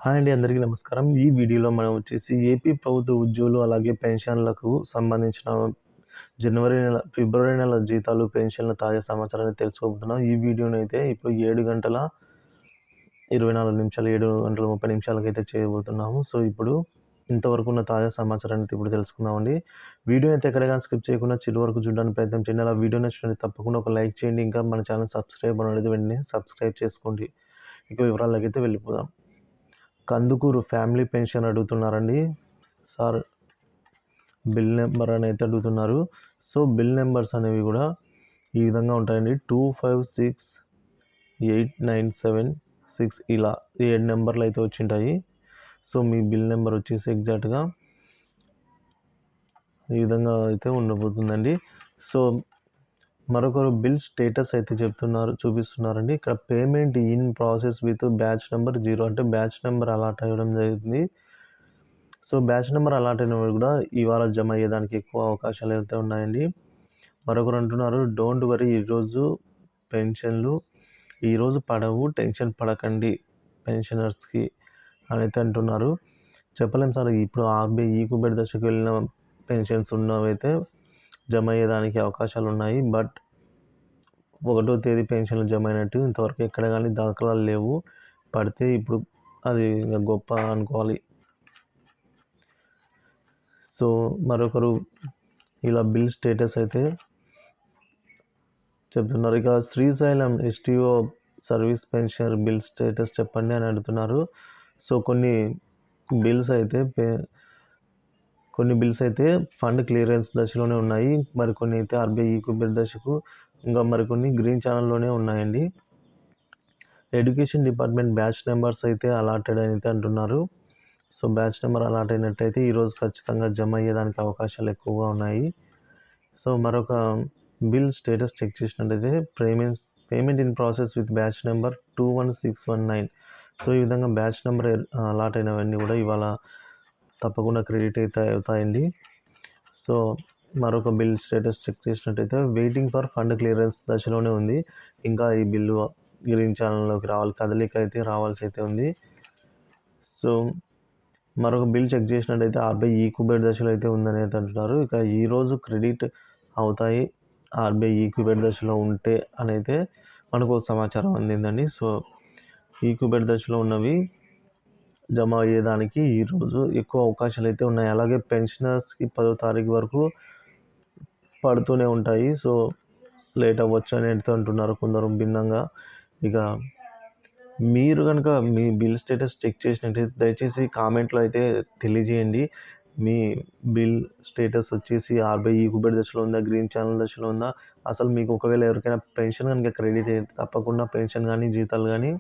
Hi అండి. అందరికీ నమస్కారం. ఈ వీడియోలో మనం వచ్చేసి ఏపీ ప్రభుత్వ ఉద్యోగులు అలాగే పెన్షన్‌లకు సంబంధించిన జనవరి నెల, ఫిబ్రవరి నెల జీతాలు, పెన్షన్‌ల తాజా సమాచారాన్ని తెలుసుకోబోతున్నాం. ఈ వీడియోనైతే ఇప్పుడు 7 గంటల 24 నిమిషాలు, 7 గంటల 30 నిమిషాలకైతే చేయబోతున్నాము. సో, ఇప్పుడు ఇంతవరకు ఉన్న తాజా సమాచారాన్ని ఇప్పుడు తెలుసుకుందామండి. వీడియో అయితే ఎక్కడ గాని స్కిప్ చేయకుండా చివరి వరకు చూడడానికి ప్రయత్నం చేయండి. అలా వీడియో నచ్చినట్లయితే తప్పకుండా ఒక లైక్ చేయండి. ఇంకా మన ఛానల్ సబ్స్క్రైబ్ అనేది వెంటనే సబ్స్క్రైబ్ చేసుకోండి. ఇక వివరాలకైతే వెళ్ళిపోదాం. కందుకూరు ఫ్యామిలీ పెన్షన్ అడుగుతున్నారండి. సార్ బిల్ నెంబర్ అని అయితే అడుగుతున్నారు. సో, బిల్ నెంబర్స్ అనేవి కూడా ఈ విధంగా ఉంటాయండి. 256897 ఇలా 7 నెంబర్లు అయితే వచ్చింటాయి. సో, మీ బిల్ నెంబర్ వచ్చేసి ఎగ్జాక్ట్‌గా ఈ విధంగా అయితే ఉండబోతుందండి. సో, మరొకరు బిల్ స్టేటస్ అయితే చూపిస్తున్నారండి. ఇక్కడ payment in process with batch number 0 అంటే బ్యాచ్ నెంబర్ అలాట్ అవ్వడం జరిగింది. సో, బ్యాచ్ నెంబర్ అలాట్ అయినవి కూడా ఇవాళ జమ అయ్యేదానికి ఎక్కువ అవకాశాలు అయితే ఉన్నాయండి. మరొకరు అంటున్నారు, డోంట్ వరీ ఈరోజు పెన్షన్లు ఈరోజు పడవు, టెన్షన్ పడకండి పెన్షనర్స్కి అని అయితే అంటున్నారు. చెప్పలేం సార్, ఇప్పుడు ఆర్బీఐ ఈక్యూబెడ్ దశకు వెళ్ళిన పెన్షన్స్ ఉన్నవైతే జమ అయ్యేదానికి అవకాశాలు ఉన్నాయి. బట్ 1వ తేదీ పెన్షన్లు జమ అయినట్టు ఇంతవరకు ఎక్కడ కానీ దాఖలాలు లేవు. పడితే ఇప్పుడు అది గొప్ప అనుకోవాలి. సో, మరొకరు ఇలా బిల్ స్టేటస్ అయితే చెప్తున్నారు. ఇక Srisailam STO service pensioner bill status చెప్పండి అని అడుగుతున్నారు. సో, కొన్ని బిల్స్ అయితే ఫండ్ క్లియరెన్స్ దశలోనే ఉన్నాయి. మరికొన్ని అయితే ఆర్బీఐ ఈక్యూబెడ్ దశకు, ఇంకా మరికొన్ని గ్రీన్ ఛానల్లోనే ఉన్నాయండి. ఎడ్యుకేషన్ డిపార్ట్మెంట్ బ్యాచ్ నెంబర్స్ అయితే అలాటెడ్ అని అయితే అంటున్నారు. సో, బ్యాచ్ నెంబర్ అలాట్ అయినట్టయితే ఈరోజు ఖచ్చితంగా జమ అయ్యేదానికి అవకాశాలు ఎక్కువగా ఉన్నాయి. సో, మరొక బిల్ స్టేటస్ చెక్ చేసినట్టయితే payment in process with batch number 21619. So, ఈ విధంగా బ్యాచ్ నెంబర్ అలాట్ అయినవన్నీ కూడా ఇవాళ తప్పకుండా క్రెడిట్ అయితే అవుతాయండి. సో, మరొక బిల్ స్టేటస్ చెక్ చేసినట్టయితే వెయిటింగ్ ఫర్ ఫండ్ క్లియరెన్స్ దశలోనే ఉంది. ఇంకా ఈ బిల్లు గ్రీన్ ఛానల్లోకి కదలిక అయితే రావాల్సి అయితే ఉంది. సో, మరొక బిల్ చెక్ చేసినట్టయితే ఆర్బీఐ ఈక్యూబెడ్ దశలో అయితే ఉందని అయితే అంటున్నారు. ఇక ఈరోజు క్రెడిట్ అవుతాయి ఆర్బీఐ ఈక్యూబెడ్ దశలో ఉంటే అని అయితే మనకు సమాచారం అందిందండి. సో, ఈక్యూబెడ్ దశలో ఉన్నవి జమ అయ్యేదానికి ఈరోజు ఎక్కువ అవకాశాలు అయితే ఉన్నాయి. అలాగే పెన్షనర్స్కి 10వ తారీఖు వరకు పడుతూనే ఉంటాయి. సో, లేట్ అవ్వచ్చు అని అయితే అంటున్నారు కొందరు భిన్నంగా. ఇక మీరు కనుక మీ బిల్ స్టేటస్ చెక్ చేసినట్టయితే దయచేసి కామెంట్లో అయితే తెలియజేయండి. మీ బిల్ స్టేటస్ వచ్చేసి ఆర్బీఐ ఈక్యూబెడ్ దశలో ఉందా, గ్రీన్ ఛానల్ దశలో ఉందా, అసలు మీకు ఒకవేళ ఎవరికైనా పెన్షన్ కనుక క్రెడిట్ అయితే తప్పకుండా పెన్షన్ కానీ, జీతాలు కానీ,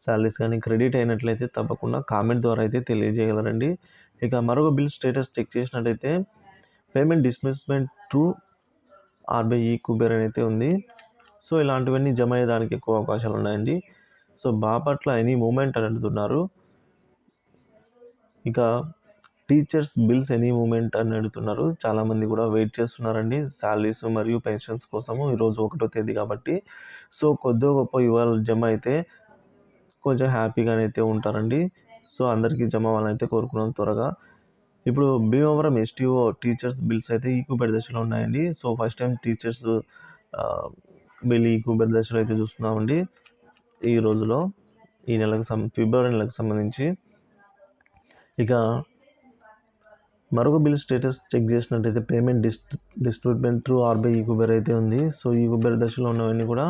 శాలరీస్ కానీ క్రెడిట్ అయినట్లయితే తప్పకుండా కామెంట్ ద్వారా అయితే తెలియజేయగలరండి. ఇక మరొక బిల్ స్టేటస్ చెక్ చేసినట్టయితే పేమెంట్ డిస్బర్స్మెంట్ టు ఆర్బీఐ ఈక్యూబెడ్ అని అయితే ఉంది. సో, ఇలాంటివన్నీ జమ అయ్యేదానికి ఎక్కువ అవకాశాలు ఉన్నాయండి. సో, బాపట్ల ఎనీ మూమెంట్ అని అడుగుతున్నారు. ఇక టీచర్స్ బిల్స్ ఎనీ మూమెంట్ అని అడుగుతున్నారు. చాలామంది కూడా వెయిట్ చేస్తున్నారండి శాలరీస్ మరియు పెన్షన్స్ కోసము. ఈరోజు 1వ తేదీ కాబట్టి. సో, కొద్దో గొప్ప ఇవాళ జమ అయితే కొంచెం హ్యాపీగానైతే ఉంటారండి. సో, అందరికీ జమ అవ్వాలనైతే కోరుకున్నాం త్వరగా. ఇప్పుడు భీమవరం ఎస్టీఓ టీచర్స్ బిల్స్ అయితే ఈక్యూబెడ్ దశలో ఉన్నాయండి. సో, ఫస్ట్ టైం టీచర్స్ బిల్ ఈక్యూబెడ్ దశలో అయితే చూస్తున్నామండి ఈ రోజులో, ఈ నెలకు ఫిబ్రవరి నెలకు సంబంధించి. ఇక మరొక బిల్ స్టేటస్ చెక్ చేసినట్టయితే పేమెంట్ డిస్ట్రిబ్యూట్మెంట్ త్రూ ఆర్బీఐ ఈక్యూబెడ్ అయితే ఉంది. సో, ఈక్యూబెడ్ దశలో ఉన్నవన్నీ కూడా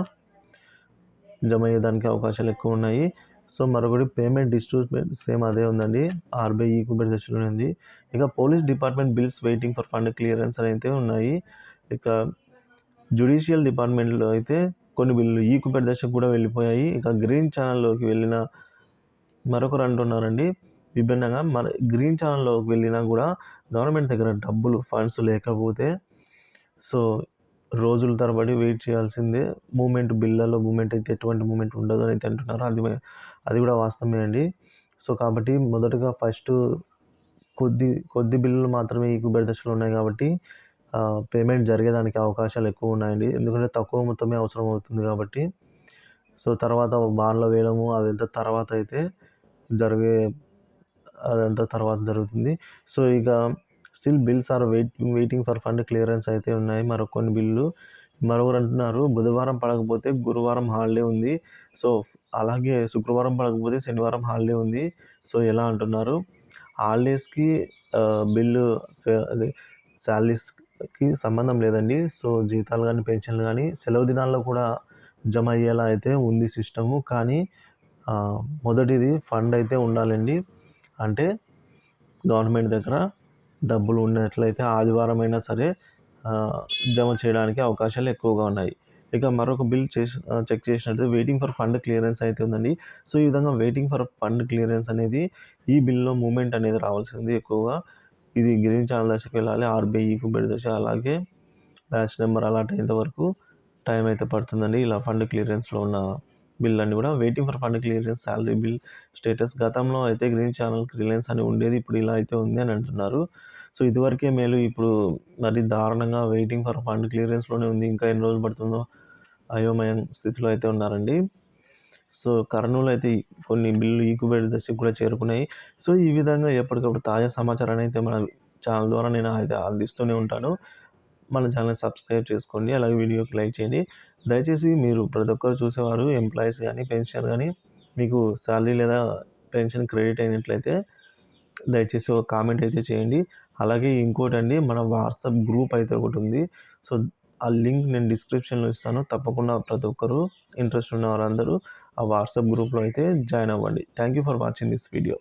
జమ అయ్యేదానికి అవకాశాలు ఎక్కువ ఉన్నాయి. సో, మరొకటి పేమెంట్ డిస్ట్రిబ్యూట్మెంట్ సేమ్ అదే ఉందండి, ఆర్బీఐ ఈక్యూబెడ్ దశలోనే ఉంది. ఇక police department bills waiting for fund clearance అని అయితే ఉన్నాయి. ఇక జ్యుడిషియల్ డిపార్ట్మెంట్లో అయితే కొన్ని బిల్లు ఈక్యూబెడ్ దశకు కూడా వెళ్ళిపోయాయి. ఇక గ్రీన్ ఛానల్లోకి వెళ్ళిన మరొకరు అంటున్నారండి, విభిన్నంగా మన గ్రీన్ ఛానల్లోకి వెళ్ళినా కూడా గవర్నమెంట్ దగ్గర డబ్బులు ఫండ్స్ లేకపోతే సో, రోజుల తరబడి వెయిట్ చేయాల్సిందే. బిల్లలో మూమెంట్ అయితే ఎటువంటి మూమెంట్ ఉండదు అని అయితే అంటున్నారు. అది కూడా వాస్తవమే అండి. సో, కాబట్టి మొదటగా ఫస్ట్ కొద్ది బిల్లులు మాత్రమే ఈక్యూబెడ్ దశలో ఉన్నాయి కాబట్టి పేమెంట్ జరిగేదానికి అవకాశాలు ఎక్కువ ఉన్నాయండి. ఎందుకంటే తక్కువ మొత్తమే అవసరం అవుతుంది కాబట్టి. సో, తర్వాత బాండ్లో వేయడము అదంతా తర్వాత అయితే జరిగే అదంతా తర్వాత జరుగుతుంది. సో, ఇక still bills are waiting for fund clearance అయితే ఉన్నాయి. కొన్ని బిల్లులు. మరొకరు అంటున్నారు బుధవారం పడకపోతే గురువారం హాలిడే ఉంది. సో, అలాగే శుక్రవారం పడకపోతే శనివారం హాలిడే ఉంది. సో, ఎలా అంటున్నారు. హాలిడేస్‌కి బిల్లు అదే శాలరీస్‌కి సంబంధం లేదండి. సో, జీతాలు గానీ, పెన్షన్లు గానీ సెలవు దినాల్లో కూడా జమ అయ్యేలా అయితే ఉంది సిస్టము. కానీ మొదటిది ఫండ్ అయితే ఉండాలండి. అంటే గవర్నమెంట్ దగ్గర డబ్బులు ఉన్నట్లయితే ఆదివారం అయినా సరే జమ చేయడానికి అవకాశాలు ఎక్కువగా ఉన్నాయి. ఇక మరొక బిల్ చెక్ చేసినట్లయితే వెయిటింగ్ ఫర్ ఫండ్ క్లియరెన్స్ అయితే ఉందండి. సో, ఈ విధంగా వెయిటింగ్ ఫర్ ఫండ్ క్లియరెన్స్ అనేది ఈ బిల్‌లో మూవ్‌మెంట్ అనేది రావాల్సింది ఎక్కువగా. ఇది గ్రీన్ ఛానల్ దశకు వెళ్ళాలి. ఆర్‌బీఐ ఈక్విబెడ్ దశ అలాగే బ్యాచ్ నెంబర్ అలాట్ అయ్యేంత వరకు టైం అయితే పడుతుందండి. ఇలా ఫండ్ క్లియరెన్స్‌లో ఉన్న బిల్ అన్నీ కూడా waiting for fund clearance salary bill status. గతంలో అయితే గ్రీన్ ఛానల్ క్లియరెన్స్ అని ఉండేది. ఇప్పుడు ఇలా అయితే ఉంది అని అంటున్నారు. సో, ఇదివరకే మేలు. ఇప్పుడు మరి దారుణంగా వెయిటింగ్ ఫర్ ఫండ్ క్లియరెన్స్‌లోనే ఉంది. ఇంకా ఎన్ని రోజులు పడుతుందో అయోమయం స్థితిలో అయితే ఉన్నారండి. సో, కర్నూలు అయితే కొన్ని బిల్లులు ఈక్విబెడ్ దశకు కూడా చేరుకున్నాయి. సో, ఈ విధంగా ఎప్పటికప్పుడు తాజా సమాచారాన్ని అయితే మన ఛానల్ ద్వారా నేను అయితే అందిస్తూనే ఉంటాను. మన ఛానల్‌ని సబ్స్క్రైబ్ చేసుకోండి. అలాగే వీడియోకి లైక్ చేయండి. దయచేసి మీరు ప్రతి ఒక్కరు చూసేవారు ఎంప్లాయీస్ గానీ, పెన్షనర్ గానీ మీకు సాలరీ లేదా పెన్షన్ క్రెడిట్ అయినట్లయితే దయచేసి ఒక కామెంట్ అయితే చేయండి. అలాగే ఇంకోటండి, మన వాట్సాప్ గ్రూప్ అయితే ఒకటుంది. సో, ఆ లింక్ నేను డిస్క్రిప్షన్‌లో ఇస్తాను. తప్పకుండా ప్రతి ఒక్కరు ఇంట్రెస్ట్ ఉన్న వారందరూ ఆ వాట్సాప్ గ్రూప్‌లో అయితే జాయిన్ అవ్వండి. Thank you for watching this video.